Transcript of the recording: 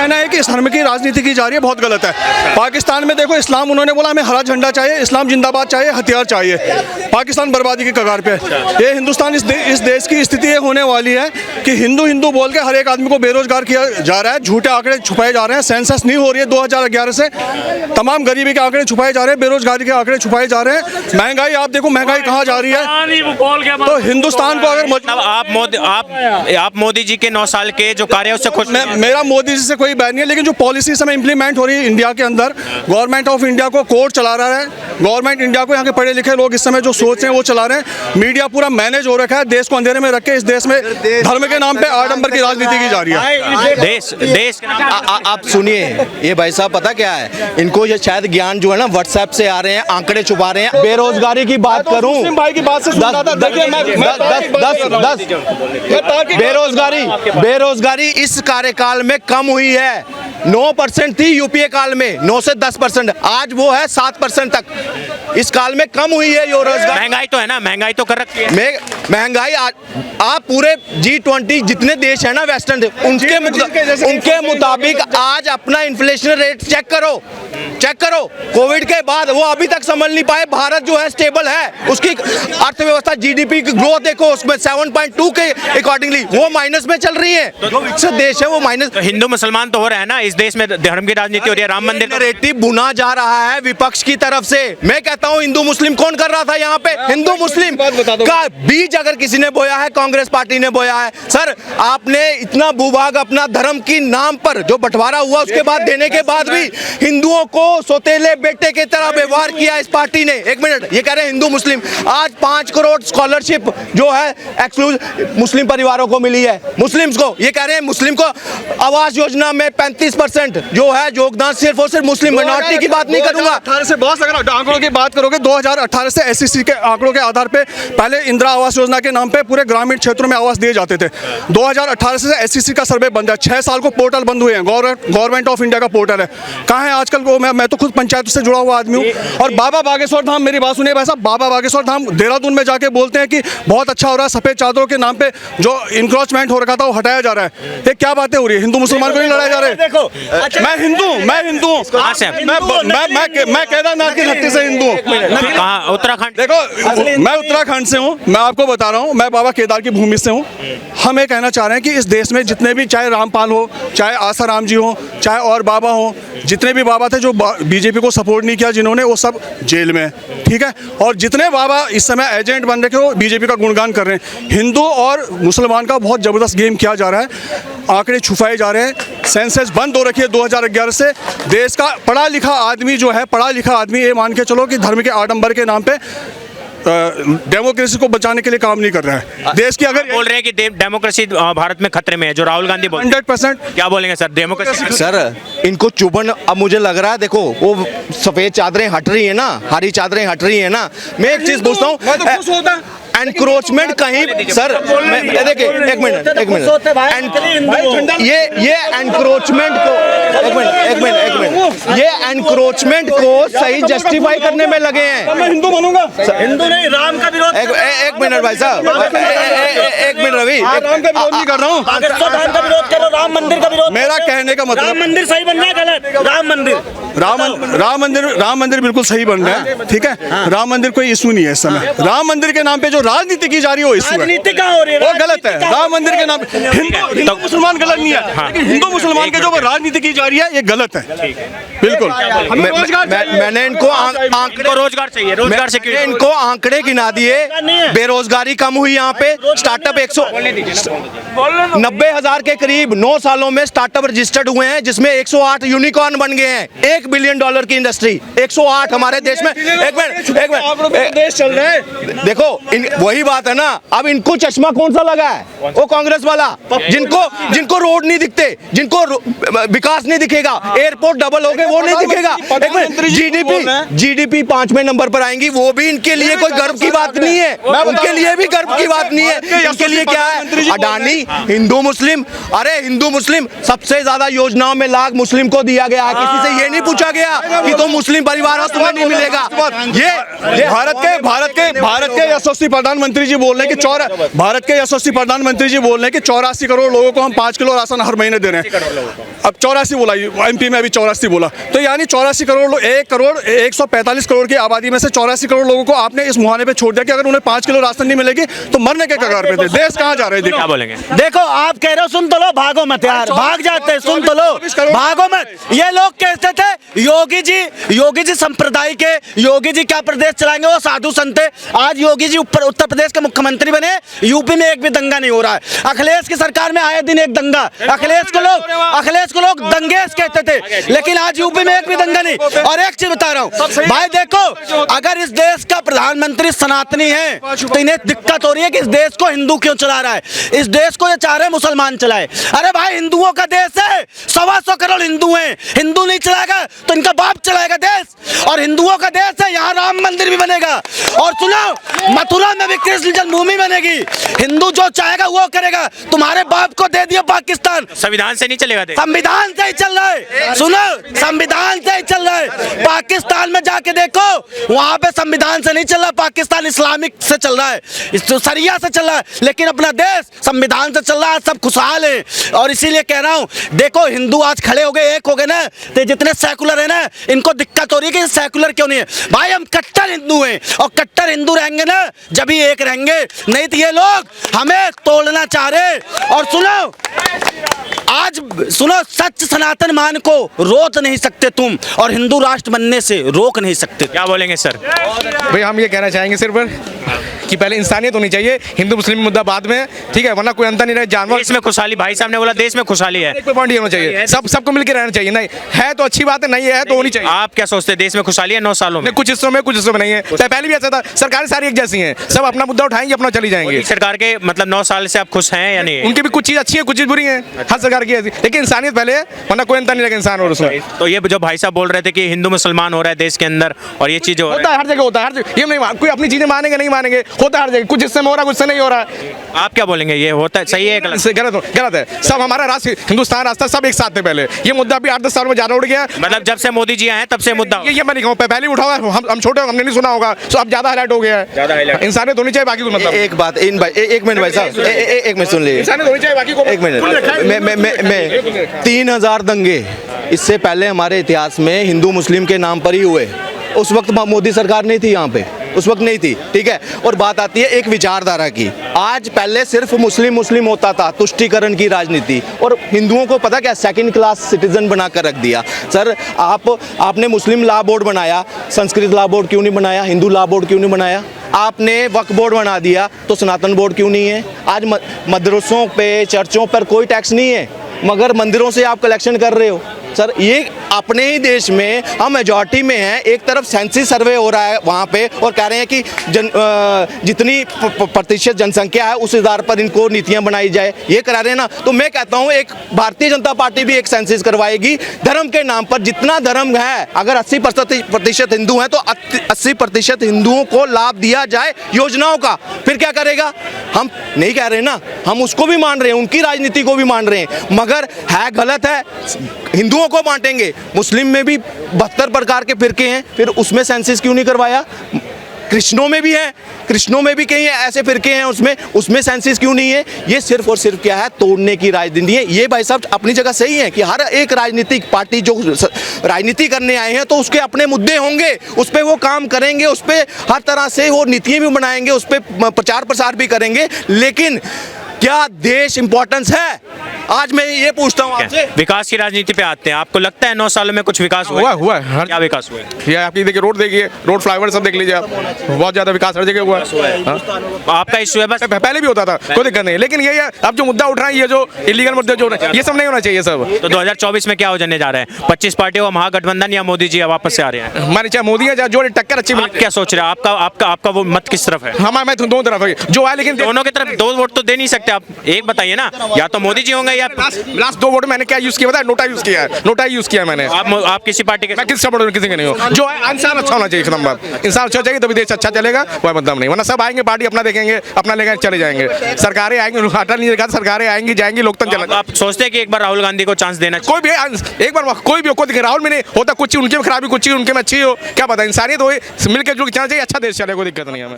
कहना है कि इस धर्म की राजनीति की जा रही है, बहुत गलत है। पाकिस्तान में देखो, इस्लाम उन्होंने बोला हमें हरा झंडा चाहिए, इस्लाम जिंदाबाद चाहिए, हथियार चाहिए। पाकिस्तान बर्बादी की कगार पे है। ये हिंदुस्तान, इस देश की स्थिति ये होने वाली है कि हिंदू हिंदू बोल के हर एक आदमी को बेरोजगार किया जा रहा है। झूठे आंकड़े छुपाए जा रहे हैं। सेंसस नहीं हो रही है 2011 से। तमाम गरीबी के आंकड़े छुपाए जा रहे हैं, बेरोजगारी के आंकड़े छुपाए जा रहे हैं। महंगाई, आप देखो महंगाई कहाँ जा रही है। तो हिंदुस्तान को अगर आप मोदी जी के 9 साल के जो कार्य उससे खुश? मेरा मोदी जी से कोई बैन नहीं है, लेकिन जो पॉलिसी समय इंप्लीमेंट हो रही है इंडिया के अंदर, गवर्नमेंट ऑफ इंडिया को कोर्ट चला रहा है। गवर्नमेंट इंडिया को यहाँ के पढ़े लिखे लोग इस समय जो सोच रहे हैं वो चला रहे हैं। मीडिया पूरा मैनेज हो रखा है। देश को अंधेरे में रख के इस देश में धर्म के नाम पे आडंबर की राजनीति की जा रही है। देश आप सुनिए, ये भाई साहब पता क्या है, इनको ये शायद ज्ञान जो है ना व्हाट्सएप से आ रहे हैं, आंकड़े छुपा रहे हैं। बेरोजगारी की बात करूं, भाई की बात से बेरोजगारी इस कार्यकाल में कम हुई है। 9% थी यूपीए काल में, 9 से 10%, आज वो है 7% तक। इस काल में कम हुई है ये रोजगार। महंगाई तो है ना, महंगाई तो कर रखी है। महंगाई आप पूरे G20 जितने देश है ना वेस्टर्न, उनके मुताबिक आज अपना इन्फ्लेशन रेट चेक करो। कोविड के बाद वो अभी तक संभल नहीं पाए। भारत जो है स्टेबल है, उसकी अर्थव्यवस्था जीडीपी की ग्रोथ देखो, उसमें 7.2 के अकॉर्डिंगली वो माइनस में चल रही है। जो विकसित देश है वो माइनस। तो हिंदू मुसलमान तो हो रहा है ना, इस देश में धर्म की राजनीति हो रही है। राम मंदिर नैरेटिव बुना जा रहा है विपक्ष की तरफ से। मैं कहता हूं हिंदू मुस्लिम कौन कर रहा था यहाँ पे? हिंदू मुस्लिम का बीज अगर किसी ने बोया है, कांग्रेस पार्टी ने बोया है। सर, आपने इतना भूभाग अपना धर्म की नाम पर जो बंटवारा हुआ उसके बाद देने के बाद भी हिंदुओं को सोतेले बेटे की तरह व्यवहार किया इस पार्टी ने। एक मिनट, ये कह रहे हैं हिंदू मुस्लिम। आज 5 करोड़ स्कॉलरशिप जो है एक्सक्लूसिव मुस्लिम परिवारों को मिली है, मुस्लिम्स को। ये कह रहे हैं मुस्लिम को आवास योजना में 35% जो है योगदान सिर्फ और सिर्फ मुस्लिम माइनॉरिटी की बात नहीं करूंगा। 2018 से बॉस, अगर आंकड़ों की बात करोगे 2018 से एससीसी के आंकड़ों के आधार पे पहले इंदिरा आवास योजना के नाम पे पूरे ग्रामीण क्षेत्रों में आवास दिए जाते थे। 2018 से एससीसी का सर्वे बंद है। 6 साल को पोर्टल बंद हुए हैं। गवर्नमेंट ऑफ इंडिया का पोर्टल है, कहाँ है आजकल वो? मैं तो खुद पंचायत से जुड़ा हुआ आदमी हूँ। और बाबा बागेश्वर धाम, मेरी बात सुनिए भाई साहब, बाबा बागेश्वर धाम देहरादून में जाके बोलते हैं कि बहुत अच्छा हो रहा है, सफेद चादरों के नाम पे जो इंक्रोचमेंट हो रखा था वो हटाया जा रहा है। ये क्या बातें हो रही है? हिंदू मुसलमान को नहीं लड़ाया जा रहा है। देखो, मैं हिंदू हूँ, मैं केदारनाथ की धरती से हिंदू हूँ। उत्तराखंड। देखो, मैं उत्तराखंड से हूँ, मैं आपको बता रहा हूँ, मैं बाबा केदार की भूमि से हूँ। हम ये कहना चाह रहे हैं कि इस देश में जितने भी, चाहे रामपाल हो, चाहे आसाराम जी हो, चाहे और बाबा हो, जितने भी बाबा थे जो बीजेपी को सपोर्ट नहीं किया जिन्होंने, वो सब जेल में, ठीक है। और जितने बाबा इस समय एजेंट बन रखे हो बीजेपी का गुणगान कर रहे हैं। हिंदू और मुसलमान का बहुत ज़बरदस्त गेम किया जा रहा है। आंकड़े छुपाए जा रहे हैं। सेंसस बंद हो रखी है 2011 से। देश का पढ़ा लिखा आदमी जो है, पढ़ा लिखा आदमी, ये मान के चलो कि धर्म के आडंबर के नाम पे डेमोक्रेसी को बचाने के लिए काम नहीं कर रहा है। देश की अगर बोल रहे हैं कि डेमोक्रेसी भारत में खतरे में है, जो राहुल गांधी बोल 100%। क्या बोलेंगे सर? डेमोक्रेसी सर, इनको चुभन अब मुझे लग रहा है, देखो वो सफेद चादरें हट रही है ना, हरी चादरें हट रही है ना। मैं एक चीज पूछता हूँ, एनक्रोचमेंट कहीं, सर देखिए एक मिनट, ये एनक्रोचमेंट को एक मिनट ये एनक्रोचमेंट को सही जस्टिफाई करने में लगे हैं। मैं हिंदू बनूंगा? हिंदू नहीं, राम का विरोध। एक मिनट भाई साहब, एक मिनट रवि, राम का विरोध नहीं कर रहा हूँ। राम का विरोध करो, राम मंदिर का विरोध। मेरा कहने का मतलब, राम मंदिर सही बन रहा है, गलत? राम मंदिर बिल्कुल सही बन रहा है, ठीक है। राम मंदिर कोई इशू नहीं है इस समय। राम मंदिर के नाम पे जो राजनीति की जा रही है वो इशू है, राजनीति का हो रही है, वो गलत है। राम मंदिर के नाम पे हिंदू मुसलमान गलत नहीं है, लेकिन हिंदू मुसलमान के जो राजनीति की जा रही है ये गलत है, बिल्कुल। मैंने इनको रोजगार चाहिए, रोजगार से इनको आंकड़े गिना दिए। बेरोजगारी कम हुई यहाँ पे। स्टार्टअप 190,000 के करीब 9 सालों में स्टार्टअप रजिस्टर्ड हुए हैं, जिसमें 108 यूनिकॉर्न बन गए हैं। $1 बिलियन की इंडस्ट्री 108 हमारे देश में। एक मिनट देश चल रहा है। देखो वही बात है ना। अब इनको चश्मा कौन सा लगा है? वो कांग्रेस वाला, जिनको रोड नहीं दिखते, जिनको विकास नहीं दिखेगा, एयरपोर्ट डबल हो गए वो नहीं दिखेगा। एक मिनट, जीडीपी 5वें नंबर पर आएंगी, वो भी इनके लिए कोई गर्व की बात नहीं है। उनके लिए भी गर्व की बात नहीं है। इनके लिए क्या है? अडानी, हिंदू मुस्लिम। अरे हिंदू मुस्लिम, सबसे ज्यादा योजनाओं में लाभ मुस्लिम को दिया गया है। किसी से ये नहीं पूछा गया कि तुम मुस्लिम परिवार हो, तुम्हें नहीं मिलेगा। ये भारत के यशस्वी प्रधानमंत्री जी बोल रहे हैं कि 84 करोड़ लोगों को हम 5 किलो राशन हर महीने दे रहे हैं। अब 84 बोला, एमपी में अभी 84 बोला, तो यानी 84 करोड़ 145 करोड़ की आबादी में से 84 करोड़ लोगों को आपने इस मुहाने पे छोड़ दिया कि अगर उन्हें 5 किलो राशन नहीं मिलेगी तो मरने के कगार पे थे। देश कहाँ जा रहे थे? क्या बोलेंगे? देखो आप कह रहे हो सुन तो लो, भागो मत यार, भाग जाते हैं, सुन तो लो, भागो मत। ये लोग कहते थे योगी जी संप्रदाय के, योगी जी क्या प्रदेश चलाएंगे, वो साधु संत है। आज योगी जी उत्तर प्रदेश के मुख्यमंत्री बने, यूपी में एक भी दंगा नहीं हो रहा है। अखिलेश की सरकार में आए दिन एक दंगा, अखिलेश को लोग दंगेश कहते थे, लेकिन आज यूपी में एक भी दंगा नहीं। और एक चीज बता रहा हूँ भाई, देखो अगर इस देश का प्रधानमंत्री सनातनी है तो इन्हें दिक्कत हो रही है कि इस देश को हिंदू क्यों चला रहा है, इस देश को ये चाह रहे हैं मुसलमान चलाए। अरे भाई हिंदुओं का देश है, 125 करोड़ हिंदू हैं, हिंदू नहीं चलाएगा तो इनका बाप चलाएगा देश। और हिंदुओं का देश है, यहाँ राम मंदिर भी बनेगा। और सुनो, मथुरा में भी कृष्ण जन्मभूमि बनेगी। हिंदू जो चाहेगा वो करेगा। तुम्हारे बाप को दे दिया पाकिस्तान, संविधान से नहीं चलेगा देश, संविधान से ही चल रहा है। सुनो, संविधान से ही चल रहा है। पाकिस्तान में जाके देखो, वहां पे संविधान से नहीं चल रहा, पाकिस्तान इस्लामिक से चल रहा है, शरिया से चल रहा है। लेकिन अपना देश संविधान से चल रहा है, सब खुशहाल है। और इसीलिए कह रहा हूँ, देखो हिंदू आज खड़े हो गए, एक हो गए ना, तो जितने सेकुलर है ना, इनको दिक्कत हो रही है कि सेकुलर क्यों नहीं है। भाई हम कट्टर हिंदू हैं, और कट्टर हिंदू रहेंगे ना जब ही एक रहेंगे, नहीं तो ये लोग हमें तोड़ना चाह रहे। और सुनो, आज सुनो, सच सनातन मान को रोक नहीं सकते तुम, और हिंदू राष्ट्र बनने से रोक नहीं सकते। क्या बोलेंगे सर? भाई हम ये कहना चाहेंगे सिर्फ कि पहले इंसानियत होनी चाहिए, हिंदू मुस्लिम मुद्दा बाद में, ठीक है, वरना कोई अंतर नहीं रहे। जानवर देश में खुशहाली, भाई साहब ने बोला देश में खुशहाली है, एक पॉइंट ये होना चाहिए, सबको मिलकर रहना चाहिए। नहीं है तो अच्छी बात है, नहीं है तो होनी चाहिए। आप क्या सोचते हैं, देश में खुशहाली है 9 सालों में? कुछ हिस्सों में, कुछ हिस्सों में नहीं है। पहले भी ऐसा था, सरकारें सारी एक जैसी हैं, सब अपना मुद्दा उठाएंगे, अपना चली जाएंगे। सरकार के मतलब 9 साल से आप खुश हैं या नहीं? उनकी भी कुछ चीज अच्छी है, कुछ चीज बुरी है, हर सरकार की ऐसी, लेकिन इंसानियत पहले है, वरना कोई अंतर नहीं रहेगा इंसान और उसमें। तो ये जो भाई साहब बोल रहे थे कि हिंदू मुसलमान हो रहा है देश के अंदर, और ये चीज होता है हर जगह, होता है हर जगह। ये नहीं, कोई अपनी चीजें मानेंगे नहीं मानेंगे, होता है हर जगह, कुछ हिस्से में हो रहा है, कुछ से नहीं हो रहा है। आप क्या बोलेंगे, ये होता है सही है गलत? गलत है। सब हमारा राष्ट्र हिंदुस्तान रास्ता सब एक साथ थे पहले, ये मुद्दा भी 8-10 साल में ज्यादा उड़ गया। मतलब जब से मोदी जी आए हैं तब से मुद्दा ये मैं नहीं कहूँ, पहले ही उठा हुआ है, हम छोटे हमने नहीं सुना होगा, तो अब ज्यादा हाईलाइट हो गया है। इंसानियत होनी चाहिए, बाकी को मतलब। एक बात, एक मिनट भाई साहब, एक मिनट सुन लीजिए, इंसानियत होनी चाहिए, बाकी को एक मिनट। मैं 3000 दंगे इससे पहले हमारे इतिहास में हिंदू मुस्लिम के नाम पर ही हुए। उस वक्त मोदी सरकार नहीं थी यहाँ पे, उस वक्त नहीं थी, ठीक है। और बात आती है एक विचारधारा की। आज पहले सिर्फ मुस्लिम होता था, तुष्टीकरण की राजनीति, और हिंदुओं को पता क्या, सेकंड क्लास सिटीजन बनाकर रख दिया। सर आपने मुस्लिम लॉ बोर्ड बनाया, संस्कृत लॉ बोर्ड क्यों नहीं बनाया, हिंदू लॉ बोर्ड क्यों नहीं बनाया? आपने वक्फ बोर्ड बना दिया, तो सनातन बोर्ड क्यों नहीं है? आज मदरसों पे, चर्चों पर कोई टैक्स नहीं है, मगर मंदिरों से आप कलेक्शन कर रहे हो। सर ये अपने ही देश में हम मेजॉरिटी में हैं, एक तरफ सेंसस सर्वे हो रहा है वहाँ पे, और कह रहे हैं कि जितनी प्रतिशत जनसंख्या है उस आधार पर इनको नीतियाँ बनाई जाए, ये करा रहे हैं ना। तो मैं कहता हूँ एक भारतीय जनता पार्टी भी एक सेंसस करवाएगी धर्म के नाम पर। जितना धर्म है, अगर 80% हिंदू हैं तो 80% हिंदुओं को लाभ दिया जाए योजनाओं का। फिर क्या करेगा? हम नहीं कह रहे ना, हम उसको भी मान रहे हैं, उनकी राजनीति को भी मान रहे हैं, मगर है गलत है। हिंदुओं को बांटेंगे, मुस्लिम में भी 72 प्रकार के फिरके हैं, फिर उसमें सेंसस क्यों नहीं करवाया? कृष्णों में भी है, कृष्णों में भी कई ऐसे फिरके हैं, उसमें सेंसस क्यों नहीं है? ये सिर्फ और सिर्फ क्या है, तोड़ने की राजनीति है। ये भाई साहब अपनी जगह सही है कि हर एक राजनीतिक पार्टी जो राजनीति करने आए हैं तो उसके अपने मुद्दे होंगे, उस पर वो काम करेंगे, उस पर हर तरह से वो नीतियाँ भी बनाएंगे, उस पर प्रचार प्रसार भी करेंगे। लेकिन क्या देश इंपॉर्टेंस है? आज मैं ये पूछता हूँ आपसे। विकास की राजनीति पे आते हैं, आपको लगता है 9 सालों में कुछ विकास हुआ है? क्या विकास हुआ है? ये आपकी देखिए, रोड देखिए, रोड फ्लाईओवर सब देख लीजिए आप, बहुत ज्यादा विकास हर जगह हुआ है। आपका इश्यू है बस? पहले भी होता था, कोई दिक्कत नहीं, लेकिन ये अब जो मुद्दा उठ रहा है, ये जो इलीगल मुद्दे जो ये सब नहीं होना चाहिए सब। तो 2024 में क्या हो जाने जा रहा है? 25 पार्टियों का महागठबंधन या मोदी जी वापस से आ रहे हैं? हमारे चाहे मोदी है चाहे जो टक्कर अच्छी मिले। क्या सोच रहे हैं? आपका वो मत किस तरफ है? हमारा मैं दोनों तरफ है जो है, लेकिन दोनों की तरफ 2 वोट तो दे नहीं सकते आप, एक बताइए ना, या तो मोदी जी होंगे या लास्ट 2 वोट मैंने क्या यूज किया बताया? नोटा यूज किया है, नोटा यूज किया मैंने। आप किसी पार्टी के? मैं किसी सपोर्ट किसी के नहीं हूँ, जो है इंसान अच्छा होना चाहिए, खत्म बात। इंसान अच्छा चाहिए तभी देश अच्छा चलेगा, कोई मतलब नहीं, वरना सब आएंगे पार्टी अपना देखेंगे, अपना लेकर चले जाएंगे। सरकारें आएंगी, हटा नहीं देखा, सरकारें आएंगी जाएंगी, लोकतंत्र चलेगा। आप सोचते हैं कि एक बार राहुल गांधी को चांस देना चाहिए? कोई भी एक बार कोई भी दिखे, राहुल में नहीं होता, कुछ चीज उनके में खराबी, कुछ चीज उनके में अच्छी हो, क्या पता, इंसानियत हो, मिलकर जो चलना चाहिए, अच्छा देश चलेगा, कोई दिक्कत नहीं है हमें।